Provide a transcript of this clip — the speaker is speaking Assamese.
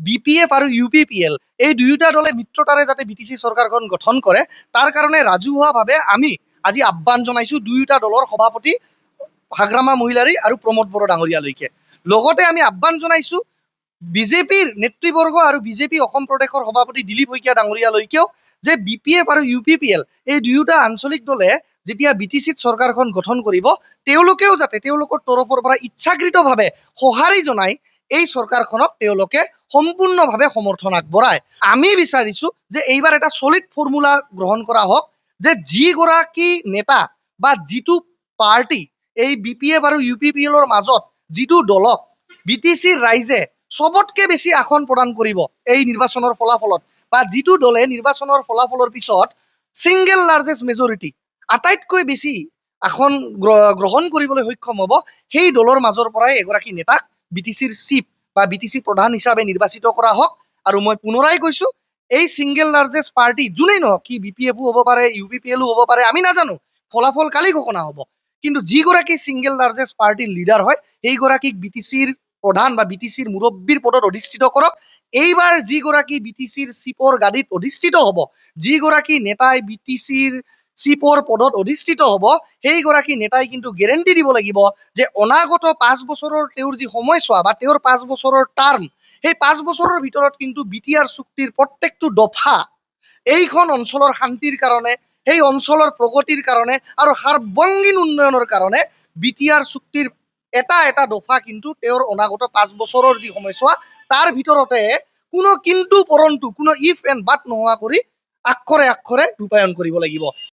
BPF আৰু UPPL এই দুয়োটা দলে মিত্ৰতাৰে যাতে BTC চৰকাৰখন গঠন কৰে তাৰ কাৰণে ৰাজহুৱাভাৱে আমি আজি আহ্বান জনাইছো দুয়োটা দলৰ সভাপতি হাগ্ৰামা মহিলাৰী আৰু প্ৰমোদ বড়ো ডাঙৰীয়ালৈকে। লগতে আমি আহ্বান জনাইছো বিজেপিৰ নেতৃবৰ্গ আৰু বিজেপি অসম প্ৰদেশৰ সভাপতি দিলীপ শইকীয়া ডাঙৰীয়ালৈকেও যে BPF আৰু UPPL এই দুয়োটা আঞ্চলিক দলে যেতিয়া BTCত চৰকাৰখন গঠন কৰিব তেওঁলোকেও যাতে তেওঁলোকৰ তৰফৰ পৰা ইচ্ছাকৃতভাৱে সঁহাৰি জনাই এই চৰকাৰখনক তেওঁলোকে সম্পূৰ্ণভাৱে সমৰ্থন আগবঢ়ায়। আমি বিচাৰিছো যে এইবাৰ এটা সলিড ফৰ্মুলা গ্ৰহণ কৰা হওক যে যিগৰাকী নেতা বা যিটো পাৰ্টি এই BPF আৰু UPPLৰ মাজত যিটো দলক BTCৰ ৰাইজে সবতকে বেছি আসন প্ৰদান কৰিব এই নিৰ্বাচনৰ ফলাফলত বা যিটো দলে নিৰ্বাচনৰ ফলাফলৰ পিছত সিংগল লাৰ্জেষ্ট মেজৰিটি আটাইতকৈ বেছি আসন গ্ৰহণ কৰিবলৈ সক্ষম হ'ব সেই দলৰ মাজৰ পৰাই এগৰাকী নেতাক BTCৰ চিফ বা BTC প্ৰধান হিচাপে নিৰ্বাচিত কৰা হওক। আৰু মই পুনৰাই কৈছো এই সিংগল লাৰ্জেষ্ট পাৰ্টি যোনেই নহওক কি BPFও হ'ব পাৰে UPPLও হ'ব পাৰে আমি নাজানো ফলাফল কালি ঘোষণা হ'ব কিন্তু যিগৰাকী সিংগল লাৰ্জেষ্ট পাৰ্টিৰ লিডাৰ হয় সেইগৰাকীক BTCৰ প্ৰধান বা BTCৰ মুৰব্বীৰ পদত অধিষ্ঠিত কৰক। এইবাৰ যিগৰাকী BTCৰ চিফৰ গাদীত অধিষ্ঠিত হ'ব যিগৰাকী নেতাই BTCৰ চিফৰ পদত অধিষ্ঠিত হ'ব সেইগৰাকী নেতাই কিন্তু গেৰেণ্টি দিব লাগিব যে অনাগত 5 বছৰৰ তেওঁৰ যি সময়ছোৱা বা তেওঁৰ 5 বছৰৰ টাৰ্ম সেই 5 বছৰৰ ভিতৰত কিন্তু BTR চুক্তিৰ প্ৰত্যেকটো দফা এইখন অঞ্চলৰ শান্তিৰ কাৰণে সেই অঞ্চলৰ প্ৰগতিৰ কাৰণে আৰু সাৰ্বজনীন উন্নয়নৰ কাৰণে BTR চুক্তিৰ এটা এটা দফা কিন্তু তেওঁৰ অনাগত 5 বছৰৰ যি সময়ছোৱা তাৰ ভিতৰতে কোনো কিন্তু পৰন্তু কোনো ইফ এণ্ড বাট নোহোৱা কৰি আক্ষৰে আক্ষৰে ৰূপায়ণ কৰিব লাগিব।